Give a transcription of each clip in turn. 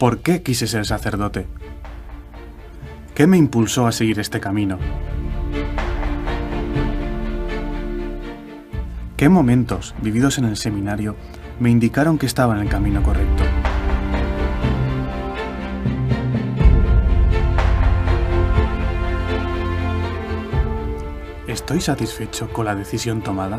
¿Por qué quise ser sacerdote? ¿Qué me impulsó a seguir este camino? ¿Qué momentos, vividos en el seminario, me indicaron que estaba en el camino correcto? ¿Estoy satisfecho con la decisión tomada?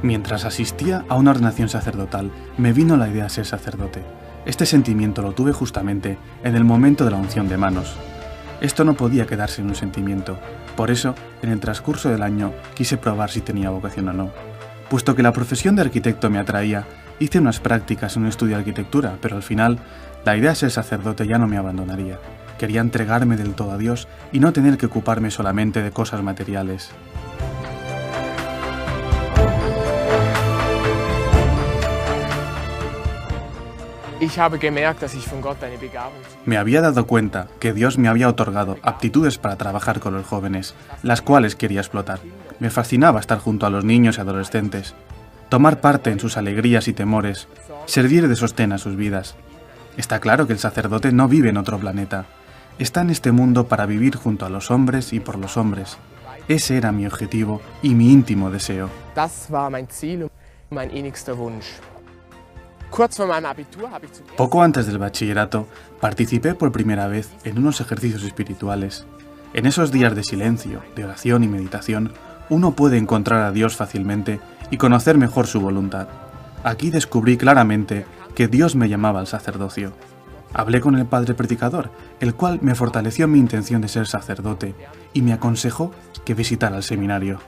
Mientras asistía a una ordenación sacerdotal, me vino la idea de ser sacerdote. Este sentimiento lo tuve justamente en el momento de la unción de manos. Esto no podía quedarse en un sentimiento, por eso, en el transcurso del año, quise probar si tenía vocación o no. Puesto que la profesión de arquitecto me atraía, hice unas prácticas en un estudio de arquitectura, pero al final, la idea de ser sacerdote ya no me abandonaría. Quería entregarme del todo a Dios y no tener que ocuparme solamente de cosas materiales. Me había dado cuenta que Dios me había otorgado aptitudes para trabajar con los jóvenes, las cuales quería explotar. Me fascinaba estar junto a los niños y adolescentes, tomar parte en sus alegrías y temores, servir de sostén a sus vidas. Está claro que el sacerdote no vive en otro planeta. Está en este mundo para vivir junto a los hombres y por los hombres. Ese era mi objetivo y mi íntimo deseo. Poco antes del bachillerato, participé por primera vez en unos ejercicios espirituales. En esos días de silencio, de oración y meditación, uno puede encontrar a Dios fácilmente y conocer mejor su voluntad. Aquí descubrí claramente que Dios me llamaba al sacerdocio. Hablé con el padre predicador, el cual me fortaleció en mi intención de ser sacerdote y me aconsejó que visitara el seminario.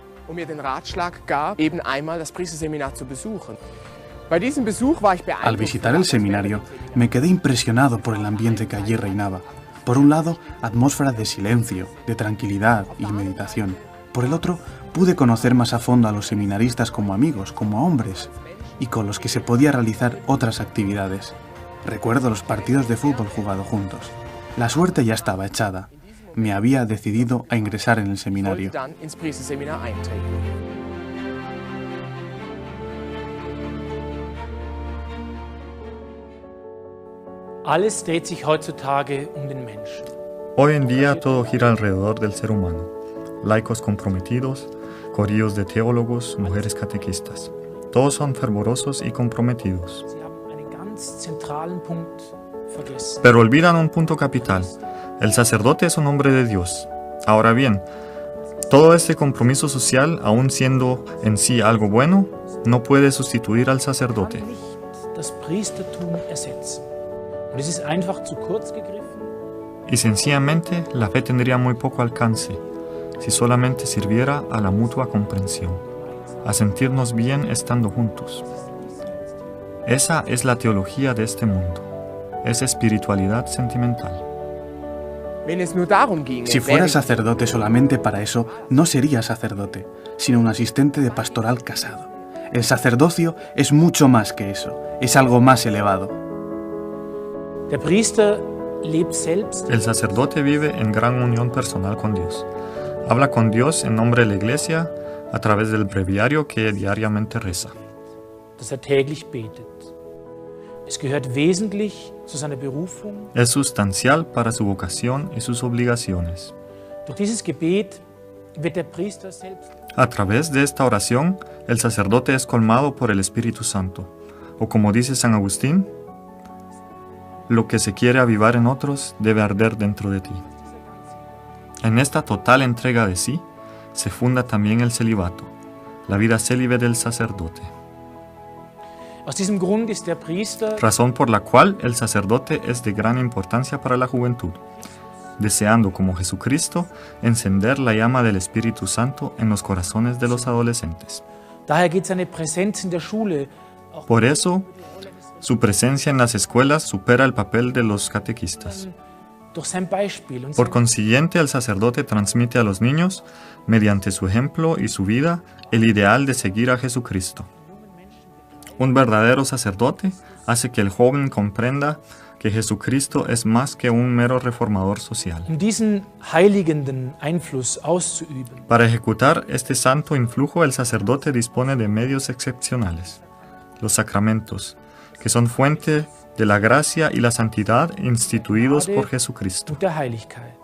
Al visitar el seminario, me quedé impresionado por el ambiente que allí reinaba. Por un lado, atmósfera de silencio, de tranquilidad y meditación. Por el otro, pude conocer más a fondo a los seminaristas como amigos, como hombres, y con los que se podía realizar otras actividades. Recuerdo los partidos de fútbol jugados juntos. La suerte ya estaba echada. Me había decidido a ingresar en el seminario. Alles dreht sich heutzutage den Menschen. Hoy en día todo gira alrededor del ser humano. Laicos comprometidos, corillos de teólogos, mujeres catequistas. Todos son fervorosos y comprometidos. Pero olvidan un punto capital. El sacerdote es un hombre de Dios. Ahora bien, todo este compromiso social, aun siendo en sí algo bueno, no puede sustituir al sacerdote. Y sencillamente, la fe tendría muy poco alcance si solamente sirviera a la mutua comprensión, a sentirnos bien estando juntos. Esa es la teología de este mundo, es espiritualidad sentimental. Si fuera sacerdote solamente para eso, no sería sacerdote, sino un asistente de pastoral casado. El sacerdocio es mucho más que eso, es algo más elevado. El sacerdote vive en gran unión personal con Dios. Habla con Dios en nombre de la Iglesia a través del breviario que diariamente reza. Es sustancial para su vocación y sus obligaciones. A través de esta oración, el sacerdote es colmado por el Espíritu Santo. O como dice San Agustín, lo que se quiere avivar en otros debe arder dentro de ti. En esta total entrega de sí, se funda también el celibato, la vida célibe del sacerdote. Razón por la cual el sacerdote es de gran importancia para la juventud, deseando como Jesucristo encender la llama del Espíritu Santo en los corazones de los adolescentes. Por eso, su presencia en las escuelas supera el papel de los catequistas. Por consiguiente, el sacerdote transmite a los niños, mediante su ejemplo y su vida, el ideal de seguir a Jesucristo. Un verdadero sacerdote hace que el joven comprenda que Jesucristo es más que un mero reformador social. Diesen heiligenden Einfluss auszuüben, Para ejecutar este santo influjo, el sacerdote dispone de medios excepcionales, los sacramentos, que son fuente de la gracia y la santidad instituidos por Jesucristo. und der Heiligkeit.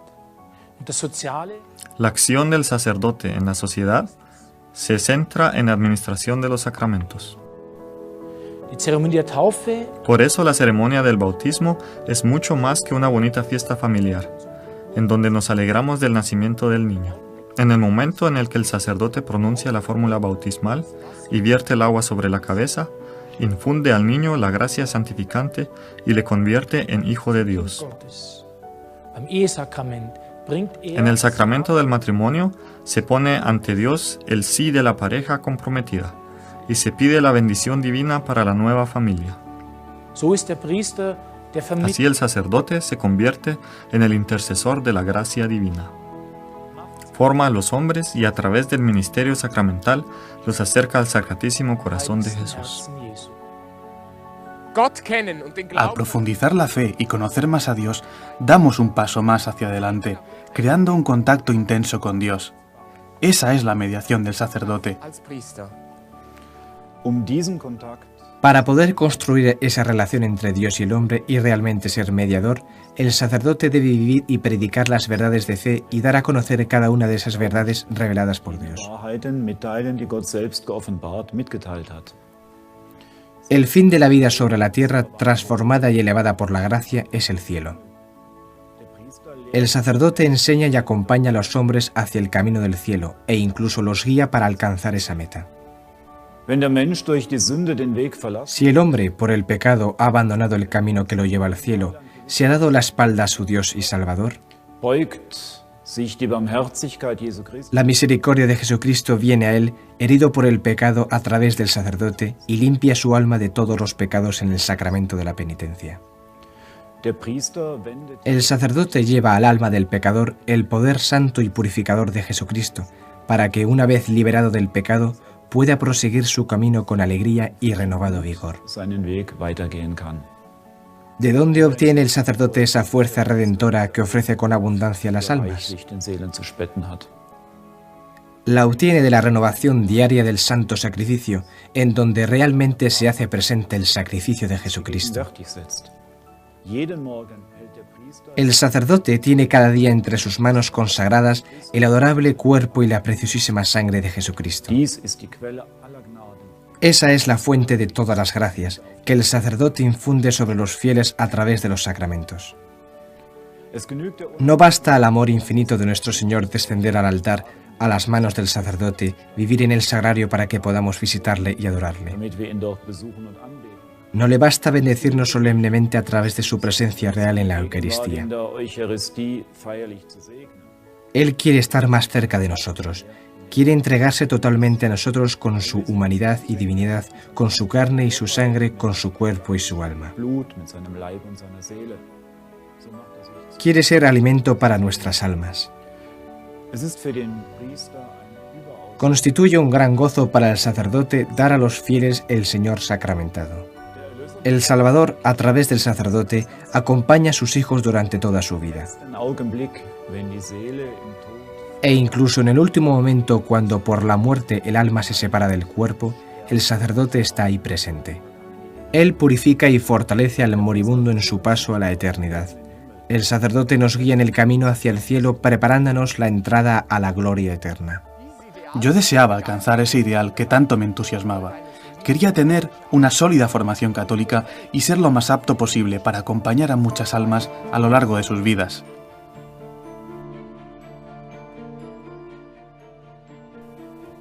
Und das Soziale, La acción del sacerdote en la sociedad se centra en la administración de los sacramentos. die Zeremonie der Taufe, Por eso la ceremonia del bautismo es mucho más que una bonita fiesta familiar, en donde nos alegramos del nacimiento del niño. En el momento en el que el sacerdote pronuncia la fórmula bautismal y vierte el agua sobre la cabeza, infunde al niño la gracia santificante y le convierte en hijo de Dios. Gottes. Beim Ehesakrament bringt En el sacramento del matrimonio se pone ante Dios el sí de la pareja comprometida y se pide la bendición divina para la nueva familia. So ist der Priester der Así Vermittler el sacerdote se convierte en el intercesor de la gracia divina. Forma a los hombres y a través del ministerio sacramental los acerca al Sacratísimo Corazón de Jesús. Herzen Jesu. Gott kennen und den Al Glauben profundizar la fe y conocer más a Dios, damos un paso más hacia adelante, creando un contacto intenso con Dios. Esa es la mediación del sacerdote. als Priester. Para poder construir esa relación entre Dios y el hombre y realmente ser mediador, el sacerdote debe vivir y predicar las verdades de fe y dar a conocer cada una de esas verdades reveladas por Dios. Wahrheiten mitteilen, die Gott selbst geoffenbart mitgeteilt hat. El fin de la vida sobre la tierra, transformada y elevada por la gracia, es el cielo. El sacerdote enseña y acompaña a los hombres hacia el camino del cielo e incluso los guía para alcanzar esa meta. Wenn der Mensch durch die Sünde den Weg verlässt, Si el hombre, por el pecado, ha abandonado el camino que lo lleva al cielo, se ha dado la espalda a su Dios y Salvador, beugt sich die Barmherzigkeit Jesu Christi. la misericordia de Jesucristo viene a él, herido por el pecado a través del sacerdote, y limpia su alma de todos los pecados en el sacramento de la penitencia. Der Priester wendet El sacerdote lleva al alma del pecador el poder santo y purificador de Jesucristo, para que una vez liberado del pecado, pueda proseguir su camino con alegría y renovado vigor. seinen Weg weitergehen kann. ¿De dónde obtiene el sacerdote esa fuerza redentora que ofrece con abundancia a las almas? Reichlich den Seelen zu spenden hat. La obtiene de la renovación diaria del santo sacrificio, en donde realmente se hace presente el sacrificio de Jesucristo. Gegenwärtig setzt. Jeden Morgen hält der Priester El sacerdote tiene cada día entre sus manos consagradas el adorable cuerpo y la preciosísima sangre de Jesucristo. Dies ist die Quelle aller Gnaden. Esa es la fuente de todas las gracias que el sacerdote infunde sobre los fieles a través de los sacramentos. Es genügt der No basta al amor infinito de nuestro Señor descender al altar, a las manos del sacerdote, vivir en el sagrario para que podamos visitarle y adorarle. damit wir ihn dort besuchen und anbeten. No le basta bendecirnos solemnemente a través de su presencia real en la Gerade Eucaristía. in der Eucharistie feierlich zu segnen. Él quiere estar más cerca de nosotros. Quiere entregarse totalmente a nosotros con su humanidad y divinidad, con su carne y su sangre, con su cuerpo y su alma. Blut mit seinem Leib und seiner Seele. So macht sich. Quiere ser alimento para nuestras almas. Es ist für den Priester ein überaus Constituye un gran gozo para el sacerdote dar a los fieles el Señor sacramentado. El Salvador, a través del sacerdote, acompaña a sus hijos durante toda su vida. ein Augenblick, wenn die Seele im Tod E incluso en el último momento, cuando por la muerte el alma se separa del cuerpo, el sacerdote está ahí presente. Él purifica y fortalece al moribundo en su paso a la eternidad. El sacerdote nos guía en el camino hacia el cielo, preparándonos la entrada a la gloria eterna. Yo deseaba alcanzar ese ideal que tanto me entusiasmaba. Quería tener una sólida formación católica y ser lo más apto posible para acompañar a muchas almas a lo largo de sus vidas.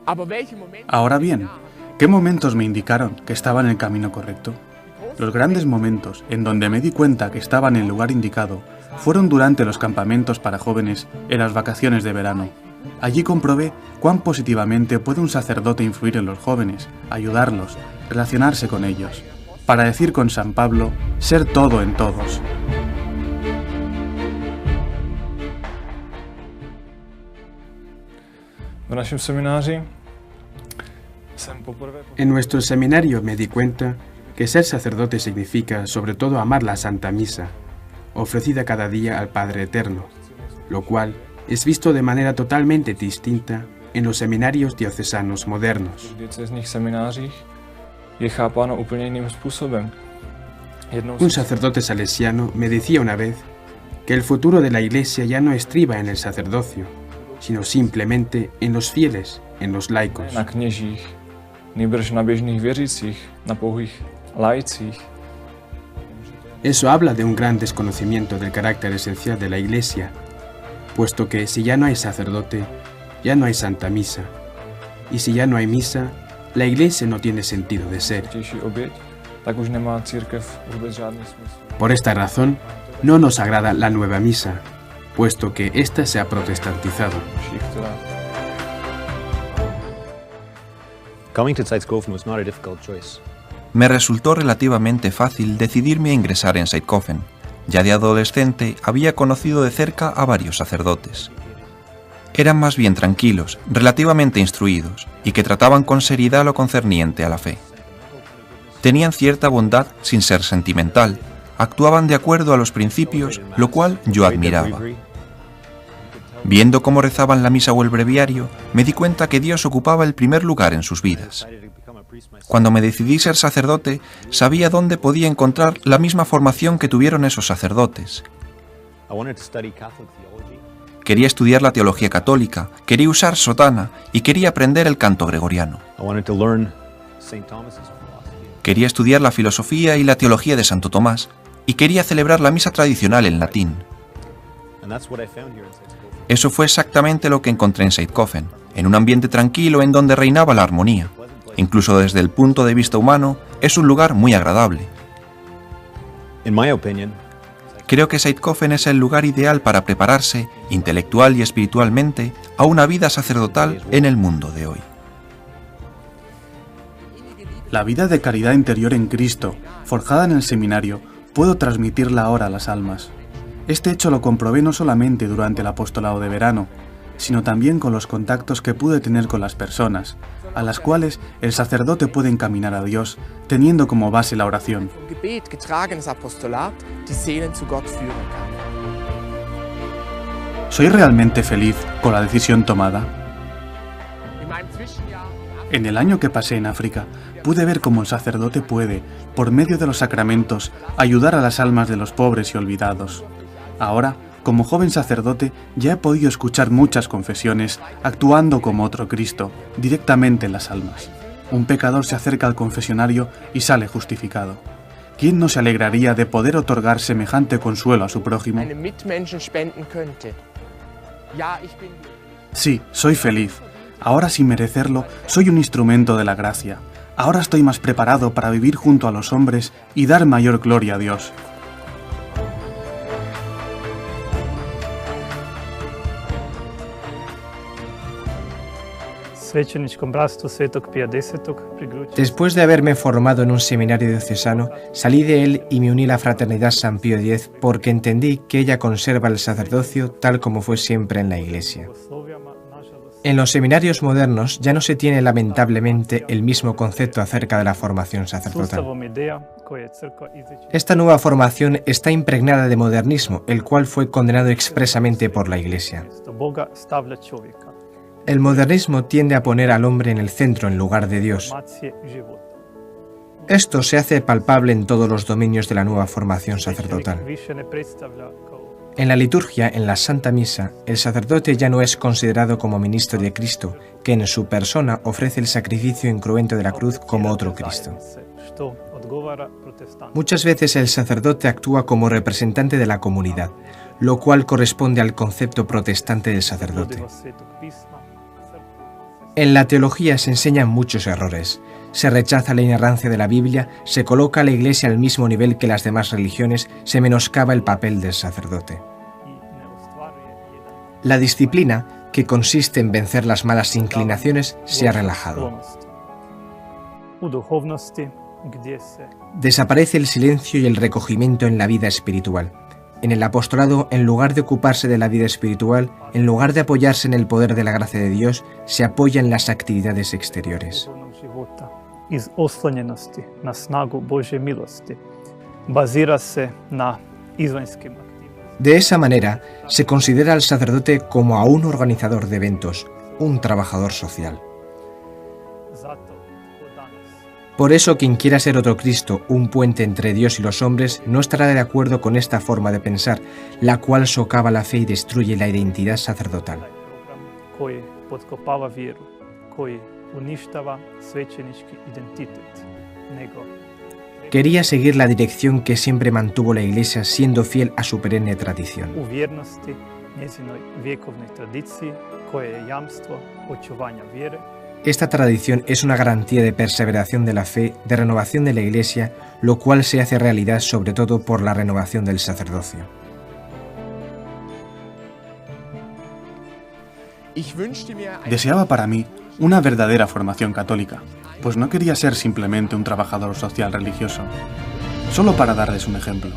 Aber welche Momente Ahora bien, ¿qué momentos me indicaron que estaba en el camino correcto? Los grandes momentos en donde me di cuenta que estaba en el lugar indicado fueron durante los campamentos para jóvenes en las vacaciones de verano. Allí comprobé cuán positivamente puede un sacerdote influir en los jóvenes, ayudarlos, relacionarse con ellos. Para decir con San Pablo, ser todo en todos. V našem semináři jsem poprvé En nuestro seminario me di cuenta que ser sacerdote significa sobre todo amar la Santa Misa, ofrecida cada día al Padre Eterno, lo cual es visto de manera totalmente distinta en los seminarios diocesanos modernos. V diecézních seminářích je chápáno úplně jiným způsobem. Un sacerdote salesiano me decía una vez que el futuro de la Iglesia ya no estriba en el sacerdocio, sino simplemente en los fieles, en los laicos. Na kněžích, nýbrž na běžných věřících, na pouhých laicích. Eso habla de un gran desconocimiento del carácter esencial de la Iglesia, puesto que si ya no hay sacerdote, ya no hay Santa Misa, y si ya no hay misa, la Iglesia no tiene sentido de ser. Těžší oběť, tak už nemá církev vůbec žádný smysl. Por esta razón, no nos agrada la nueva misa, puesto que ésta se ha protestantizado. Vší, která Coming to Zeitskofen was not a difficult choice. Me resultó relativamente fácil decidirme a ingresar en Zeitkofen. Ya de adolescente había conocido de cerca a varios sacerdotes. Eran más bien tranquilos, relativamente instruidos, y que trataban con seriedad lo concerniente a la fe. Tenían cierta bondad sin ser sentimental, actuaban de acuerdo a los principios, lo cual yo admiraba. Viendo cómo rezaban la misa o el breviario, me di cuenta que Dios ocupaba el primer lugar en sus vidas. Cuando me decidí ser sacerdote, sabía dónde podía encontrar la misma formación que tuvieron esos sacerdotes. Quería estudiar la teología católica, quería usar sotana y quería aprender el canto gregoriano. Quería estudiar la filosofía y la teología de Santo Tomás y quería celebrar la misa tradicional en latín. Eso fue exactamente lo que encontré en Zeitkofen, en un ambiente tranquilo en donde reinaba la armonía. Incluso desde el punto de vista humano, es un lugar muy agradable. Creo que Zeitkofen es el lugar ideal para prepararse, intelectual y espiritualmente, a una vida sacerdotal en el mundo de hoy. La vida de caridad interior en Cristo, forjada en el seminario, puedo transmitirla ahora a las almas. Este hecho lo comprobé no solamente durante el apostolado de verano, sino también con los contactos que pude tener con las personas, a las cuales el sacerdote puede encaminar a Dios, teniendo como base la oración. Vom Gebet getragenes Apostolat die Seelen zu Gott führen kann. ¿Soy realmente feliz con la decisión tomada? In meinem Zwischenjahr En el año que pasé en África, pude ver cómo el sacerdote puede, por medio de los sacramentos, ayudar a las almas de los pobres y olvidados. Ahora, como joven sacerdote, ya he podido escuchar muchas confesiones actuando como otro Cristo, directamente en las almas. Un pecador se acerca al confesionario y sale justificado. ¿Quién no se alegraría de poder otorgar semejante consuelo a su prójimo? einem Mitmenschen spenden könnte. Ja, ich bin Sí, soy feliz. Ahora, sin merecerlo, soy un instrumento de la gracia. Ahora estoy más preparado para vivir junto a los hombres y dar mayor gloria a Dios. Después de haberme formado en un seminario diocesano, salí de él y me uní a la Fraternidad San Pío X porque entendí que ella conserva el sacerdocio tal como fue siempre en la Iglesia. En los seminarios modernos ya no se tiene lamentablemente el mismo concepto acerca de la formación sacerdotal. Esta nueva formación está impregnada de modernismo, el cual fue condenado expresamente por la Iglesia. El modernismo tiende a poner al hombre en el centro en lugar de Dios. Esto se hace palpable en todos los dominios de la nueva formación sacerdotal. En la liturgia, en la Santa Misa, el sacerdote ya no es considerado como ministro de Cristo, que en su persona ofrece el sacrificio incruento de la cruz como otro Cristo. Muchas veces el sacerdote actúa como representante de la comunidad, lo cual corresponde al concepto protestante del sacerdote. En la teología se enseñan muchos errores. Se rechaza la inerrancia de la Biblia, se coloca a la Iglesia al mismo nivel que las demás religiones, se menoscaba el papel del sacerdote. La disciplina, que consiste en vencer las malas inclinaciones, se ha relajado. Desaparece el silencio y el recogimiento en la vida espiritual. En el apostolado, en lugar de ocuparse de la vida espiritual, en lugar de apoyarse en el poder de la gracia de Dios, se apoya en las actividades exteriores. iz oslonjenosti na snagu Božje milosti. Bazira se na izvanjskim aktivnostima. De esa manera, se considera al sacerdote como a un organizador de eventos, un trabajador social. Por eso, quien quiera ser otro Cristo, un puente entre Dios y los hombres, no estará de acuerdo con esta forma de pensar, la cual socava la fe y destruye la identidad sacerdotal. Koji potkopava vjeru, koji uništava svećenički identitet, nego Quería seguir la dirección que siempre mantuvo la Iglesia, siendo fiel a su perenne tradición. u vjernosti njezinoj vjekovnoj tradiciji koje je jamstvo očuvanja vjere. Esta tradición es una garantía de perseveración de la fe, de renovación de la Iglesia, lo cual se hace realidad sobre todo por la renovación del sacerdocio. Deseaba para mí una verdadera formación católica, pues no quería ser simplemente un trabajador social religioso. Solo para darles un ejemplo,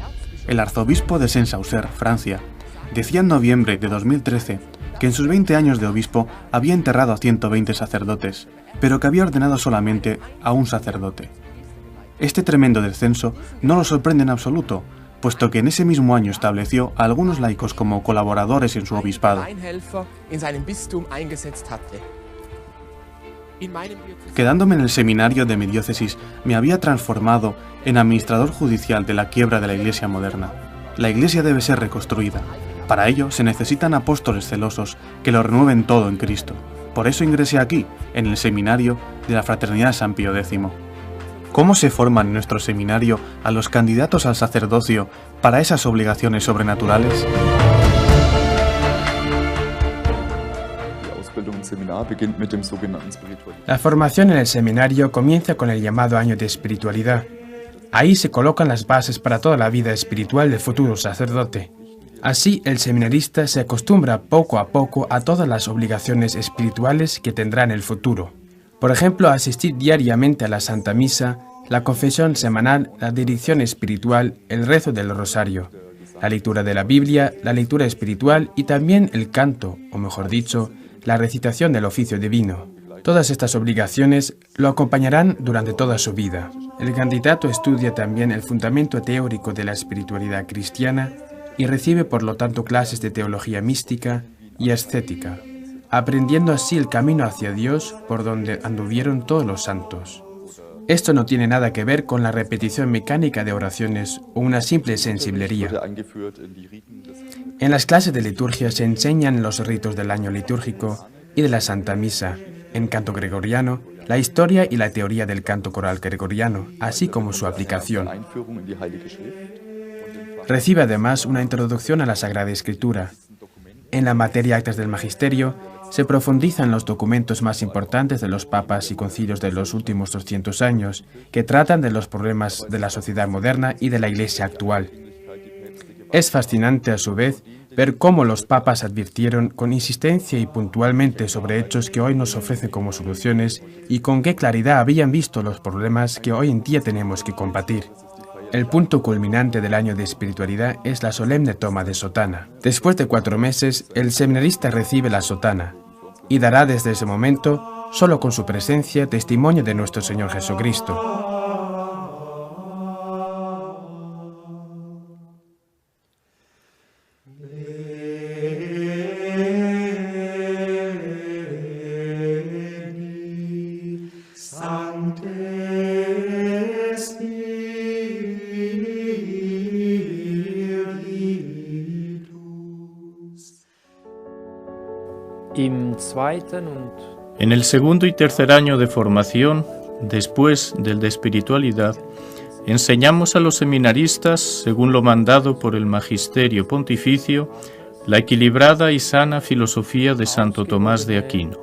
el arzobispo de Saint-Saucer, Francia, decía en noviembre de 2013 que en sus 20 años de obispo había enterrado a 120 sacerdotes, pero que había ordenado solamente a un sacerdote. Este tremendo descenso no lo sorprende en absoluto, puesto que en ese mismo año estableció a algunos laicos como colaboradores en su obispado. Quedándome en el seminario de mi diócesis, me había transformado en administrador judicial de la quiebra de la Iglesia moderna. La Iglesia debe ser reconstruida. Para ello se necesitan apóstoles celosos que lo renueven todo en Cristo. Por eso ingresé aquí, en el seminario de la Fraternidad San Pío X. ¿Cómo se forman en nuestro seminario a los candidatos al sacerdocio para esas obligaciones sobrenaturales? La formación en el seminario comienza con el llamado año de espiritualidad. Ahí se colocan las bases para toda la vida espiritual del futuro sacerdote. Así, el seminarista se acostumbra poco a poco a todas las obligaciones espirituales que tendrá en el futuro. Por ejemplo, asistir diariamente a la Santa Misa, la confesión semanal, la dirección espiritual, el rezo del rosario, la lectura de la Biblia, la lectura espiritual y también el canto, o mejor dicho, la recitación del oficio divino. Todas estas obligaciones lo acompañarán durante toda su vida. El candidato estudia también el fundamento teórico de la espiritualidad cristiana y recibe por lo tanto clases de teología mística y ascética, aprendiendo así el camino hacia Dios por donde anduvieron todos los santos. Esto no tiene nada que ver con la repetición mecánica de oraciones o una simple sensiblería. En las clases de liturgia se enseñan los ritos del año litúrgico y de la Santa Misa, en canto gregoriano, la historia y la teoría del canto coral gregoriano, así como su aplicación. Recibe además una introducción a la Sagrada Escritura. En la materia Actas del Magisterio se profundizan los documentos más importantes de los papas y concilios de los últimos 200 años, que tratan de los problemas de la sociedad moderna y de la Iglesia actual. Es fascinante, a su vez, ver cómo los papas advirtieron con insistencia y puntualmente sobre hechos que hoy nos ofrecen como soluciones y con qué claridad habían visto los problemas que hoy en día tenemos que combatir. El punto culminante del año de espiritualidad es la solemne toma de sotana. Después de 4 meses, el seminarista recibe la sotana y dará desde ese momento, solo con su presencia, testimonio de nuestro Señor Jesucristo. En el segundo y tercer año de formación, después del de espiritualidad, enseñamos a los seminaristas, según lo mandado por el Magisterio Pontificio, la equilibrada y sana filosofía de Santo Tomás de Aquino.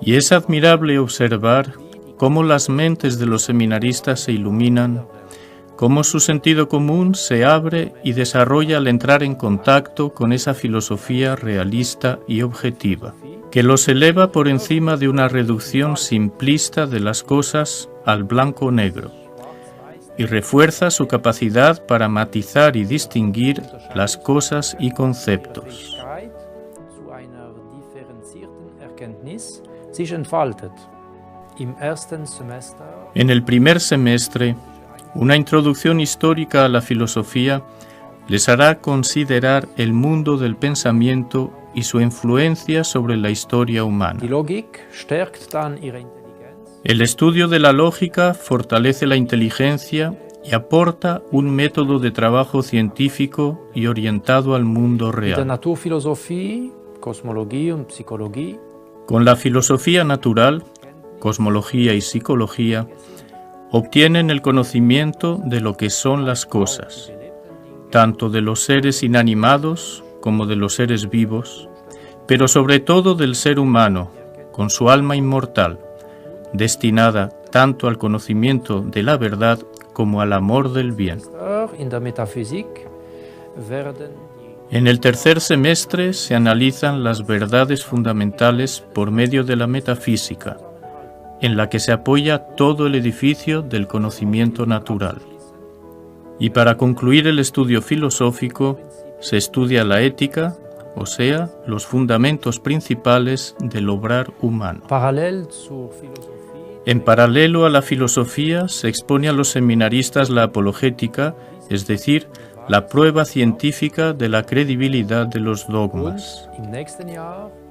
Y es admirable observar cómo las mentes de los seminaristas se iluminan, cómo su sentido común se abre y desarrolla al entrar en contacto con esa filosofía realista y objetiva, que los eleva por encima de una reducción simplista de las cosas al blanco-negro, y refuerza su capacidad para matizar y distinguir las cosas y conceptos. En el primer semestre, una introducción histórica a la filosofía les hará considerar el mundo del pensamiento y su influencia sobre la historia humana. El estudio de la lógica fortalece la inteligencia y aporta un método de trabajo científico y orientado al mundo real. Con la filosofía natural, cosmología y psicología, obtienen el conocimiento de lo que son las cosas, tanto de los seres inanimados como de los seres vivos, pero sobre todo del ser humano, con su alma inmortal, destinada tanto al conocimiento de la verdad como al amor del bien. En el tercer semestre se analizan las verdades fundamentales por medio de la metafísica, en la que se apoya todo el edificio del conocimiento natural. Y para concluir el estudio filosófico, se estudia la ética, o sea, los fundamentos principales del obrar humano. En paralelo a la filosofía, se expone a los seminaristas la apologética, es decir, la prueba científica de la credibilidad de los dogmas.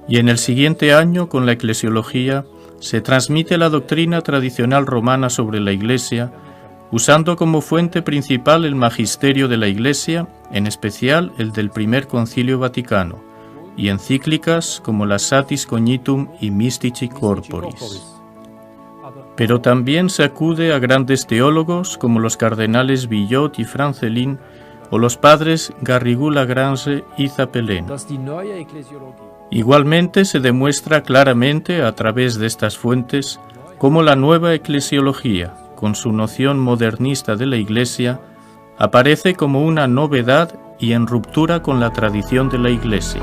Y en el siguiente año, con la eclesiología, se transmite la doctrina tradicional romana sobre la Iglesia, usando como fuente principal el magisterio de la Iglesia, en especial el del Primer Concilio Vaticano, y encíclicas como la Satis Cognitum y Mystici Corporis. Pero también se acude a grandes teólogos como los cardenales Villot y Francelin o los padres Garrigou-Lagrange y Zapelén. Igualmente se demuestra claramente a través de estas fuentes cómo la nueva eclesiología, con su noción modernista de la Iglesia, aparece como una novedad y en ruptura con la tradición de la Iglesia.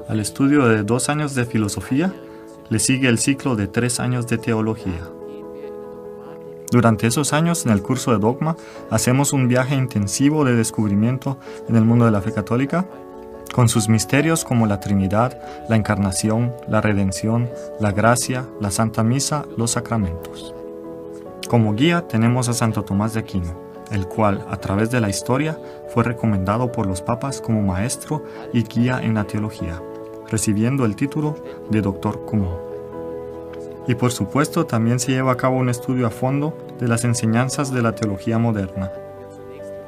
Al estudio de 2 años de filosofía, le sigue el ciclo de 3 años de teología. Durante esos años, en el curso de dogma, hacemos un viaje intensivo de descubrimiento en el mundo de la fe católica, con sus misterios como la Trinidad, la Encarnación, la Redención, la Gracia, la Santa Misa, los sacramentos. Como guía tenemos a Santo Tomás de Aquino, el cual, a través de la historia, fue recomendado por los papas como maestro y guía en la teología, recibiendo el título de doctor común. Y por supuesto también se lleva a cabo un estudio a fondo de las enseñanzas de la teología moderna.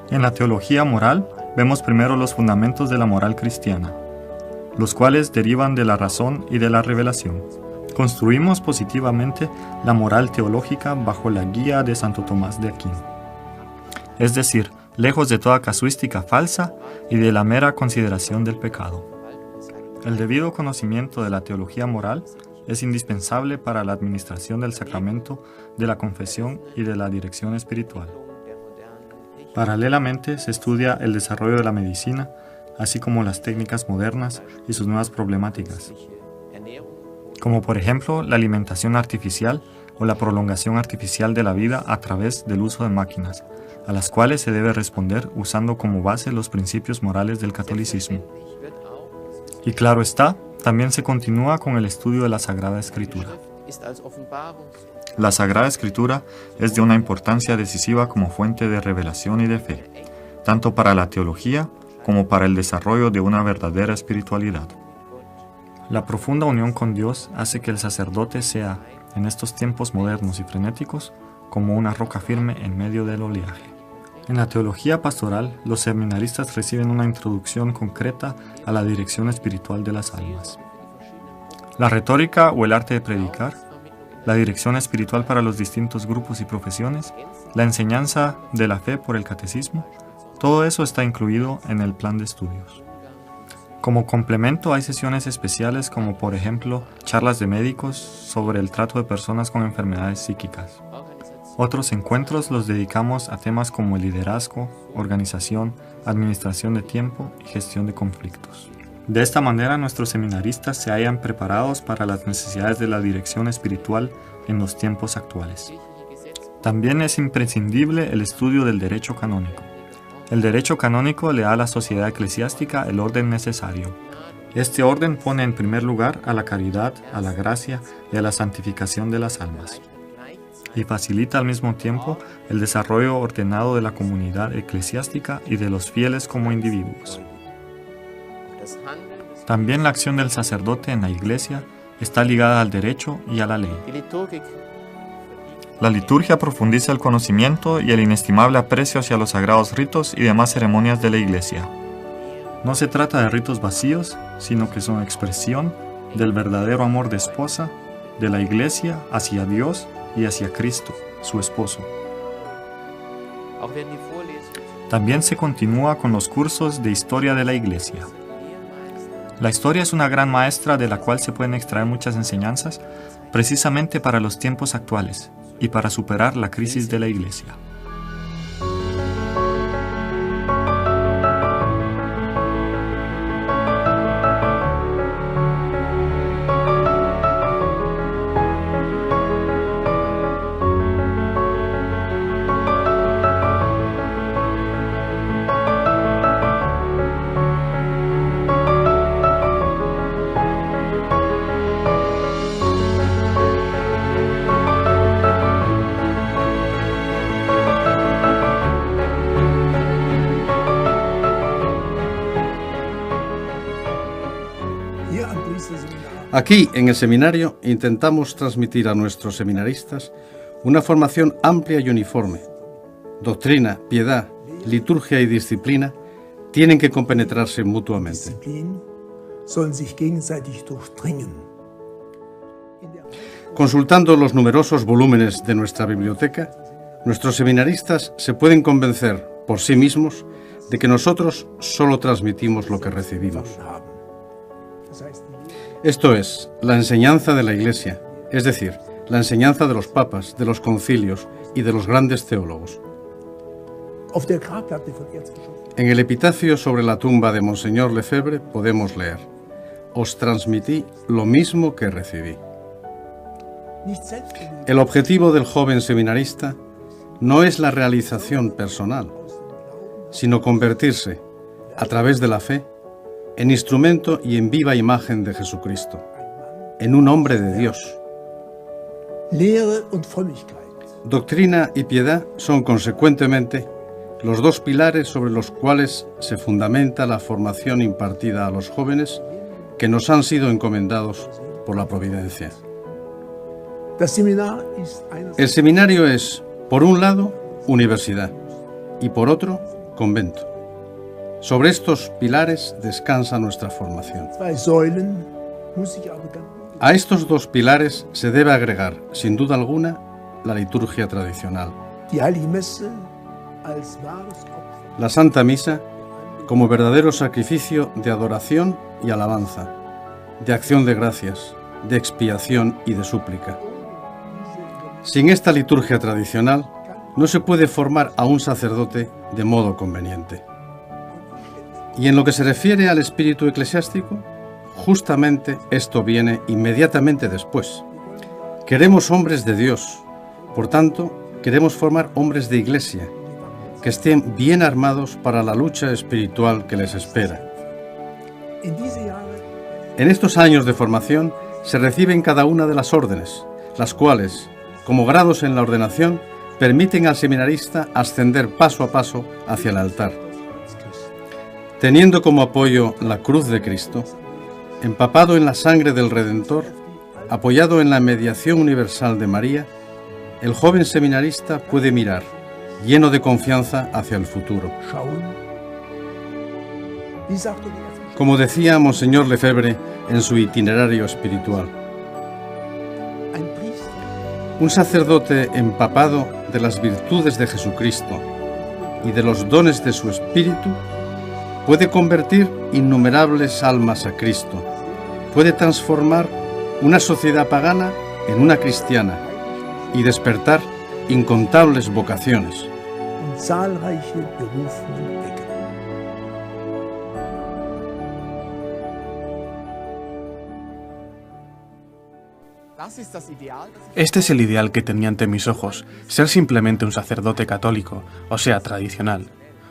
En la teología moral vemos primero los fundamentos de la moral cristiana, los cuales derivan de la razón y de la revelación. Construimos positivamente la moral teológica bajo la guía de Santo Tomás de Aquino. Es decir, lejos de toda casuística falsa y de la mera consideración del pecado. El debido conocimiento de la teología moral es indispensable para la administración del sacramento, de la confesión y de la dirección espiritual. Paralelamente se estudia el desarrollo de la medicina, así como las técnicas modernas y sus nuevas problemáticas, como por ejemplo la alimentación artificial o la prolongación artificial de la vida a través del uso de máquinas, a las cuales se debe responder usando como base los principios morales del catolicismo. Y claro está, también se continúa con el estudio de la Sagrada Escritura. La Sagrada Escritura es de una importancia decisiva como fuente de revelación y de fe, tanto para la teología como para el desarrollo de una verdadera espiritualidad. La profunda unión con Dios hace que el sacerdote sea, en estos tiempos modernos y frenéticos, como una roca firme en medio del oleaje. En la teología pastoral, los seminaristas reciben una introducción concreta a la dirección espiritual de las almas. La retórica o el arte de predicar la dirección espiritual para los distintos grupos y profesiones, la enseñanza de la fe por el catecismo, todo eso está incluido en el plan de estudios. Como complemento hay sesiones especiales como por ejemplo charlas de médicos sobre el trato de personas con enfermedades psíquicas. Otros encuentros los dedicamos a temas como el liderazgo, organización, administración de tiempo y gestión de conflictos. De esta manera nuestros seminaristas se hallan preparados para las necesidades de la dirección espiritual en los tiempos actuales. También es imprescindible el estudio del derecho canónico. El derecho canónico le da a la sociedad eclesiástica el orden necesario. Este orden pone en primer lugar a la caridad, a la gracia y a la santificación de las almas, y facilita al mismo tiempo el desarrollo ordenado de la comunidad eclesiástica y de los fieles como individuos. También la acción del sacerdote en la Iglesia está ligada al derecho y a la ley. La liturgia profundiza el conocimiento y el inestimable aprecio hacia los sagrados ritos y demás ceremonias de la Iglesia. No se trata de ritos vacíos, sino que son expresión del verdadero amor de esposa de la Iglesia hacia Dios y hacia Cristo, su esposo. También se continúa con los cursos de historia de la Iglesia. La historia es una gran maestra de la cual se pueden extraer muchas enseñanzas, precisamente para los tiempos actuales y para superar la crisis de la Iglesia. Aquí, en el seminario, intentamos transmitir a nuestros seminaristas una formación amplia y uniforme. Doctrina, piedad, liturgia y disciplina tienen que compenetrarse mutuamente. Consultando los numerosos volúmenes de nuestra biblioteca, nuestros seminaristas se pueden convencer por sí mismos de que nosotros solo transmitimos lo que recibimos. Esto es, la enseñanza de la Iglesia, es decir, la enseñanza de los papas, de los concilios y de los grandes teólogos. En el epitafio sobre la tumba de Monseñor Lefebvre podemos leer: «Os transmití lo mismo que recibí». El objetivo del joven seminarista no es la realización personal, sino convertirse, a través de la fe, en instrumento y en viva imagen de Jesucristo, en un hombre de Dios. Doctrina y piedad son consecuentemente los dos pilares sobre los cuales se fundamenta la formación impartida a los jóvenes que nos han sido encomendados por la providencia. El seminario es, por un lado, universidad y por otro, convento. Sobre estos pilares descansa nuestra formación. A estos dos pilares se debe agregar, sin duda alguna, la liturgia tradicional. La Santa Misa como verdadero sacrificio de adoración y alabanza, de acción de gracias, de expiación y de súplica. Sin esta liturgia tradicional, no se puede formar a un sacerdote de modo conveniente. Y en lo que se refiere al espíritu eclesiástico, justamente esto viene inmediatamente después. Queremos hombres de Dios, por tanto, queremos formar hombres de iglesia, que estén bien armados para la lucha espiritual que les espera. En estos años de formación se reciben cada una de las órdenes, las cuales, como grados en la ordenación, permiten al seminarista ascender paso a paso hacia el altar. Teniendo como apoyo la cruz de Cristo, empapado en la sangre del Redentor, apoyado en la mediación universal de María, el joven seminarista puede mirar, lleno de confianza, hacia el futuro. Como decía Monseñor Lefebvre en su itinerario espiritual, Un sacerdote empapado de las virtudes de Jesucristo y de los dones de su Espíritu puede convertir innumerables almas a Cristo, puede transformar una sociedad pagana en una cristiana y despertar incontables vocaciones. Este es el ideal que tenía ante mis ojos, ser simplemente un sacerdote católico, o sea, tradicional.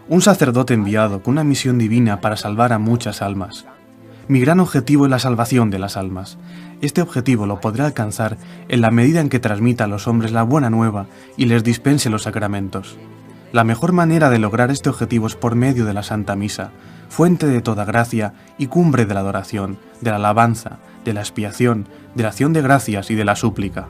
Un sacerdote enviado con una misión divina para salvar a muchas almas. Mi gran objetivo es la salvación de las almas. Este objetivo lo podré alcanzar en la medida en que transmita a los hombres la buena nueva y les dispense los sacramentos. La mejor manera de lograr este objetivo es por medio de la Santa Misa, fuente de toda gracia y cumbre de la adoración, de la alabanza, de la expiación, de la acción de gracias y de la súplica.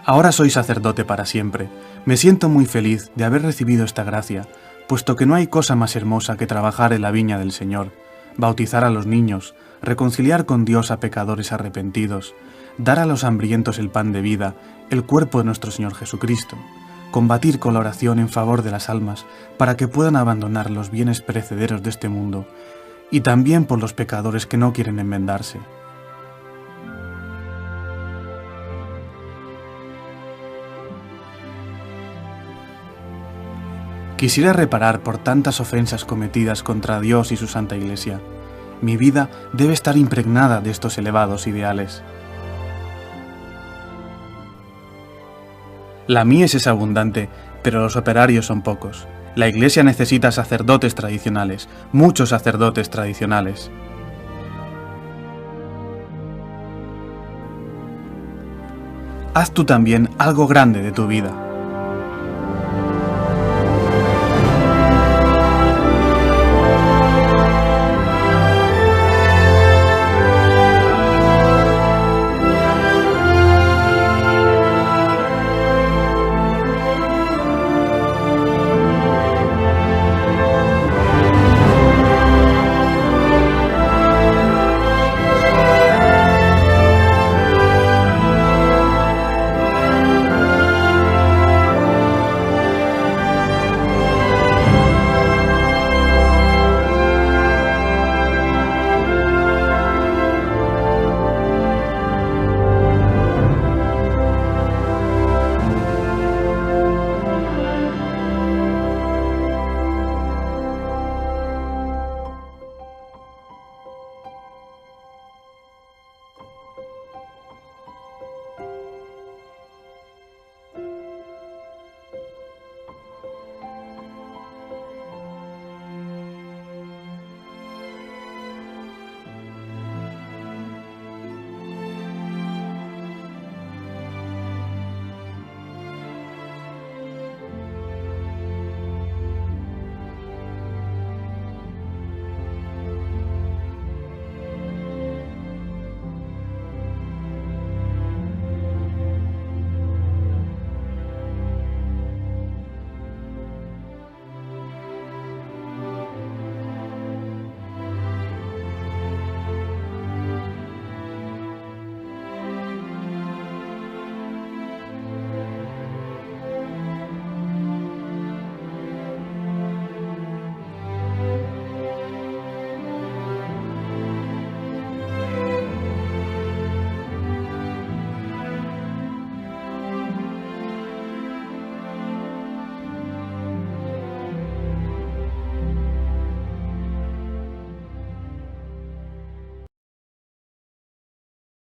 Ahora soy sacerdote para siempre. Me siento muy feliz de haber recibido esta gracia, puesto que no hay cosa más hermosa que trabajar en la viña del Señor, bautizar a los niños, reconciliar con Dios a pecadores arrepentidos, dar a los hambrientos el pan de vida, el cuerpo de nuestro Señor Jesucristo, combatir con la oración en favor de las almas para que puedan abandonar los bienes perecederos de este mundo, y también por los pecadores que no quieren enmendarse. Quisiera reparar por tantas ofensas cometidas contra Dios y su Santa Iglesia. Mi vida debe estar impregnada de estos elevados ideales. La mies es abundante, pero los operarios son pocos. La Iglesia necesita sacerdotes tradicionales, muchos sacerdotes tradicionales. Haz tú también algo grande de tu vida.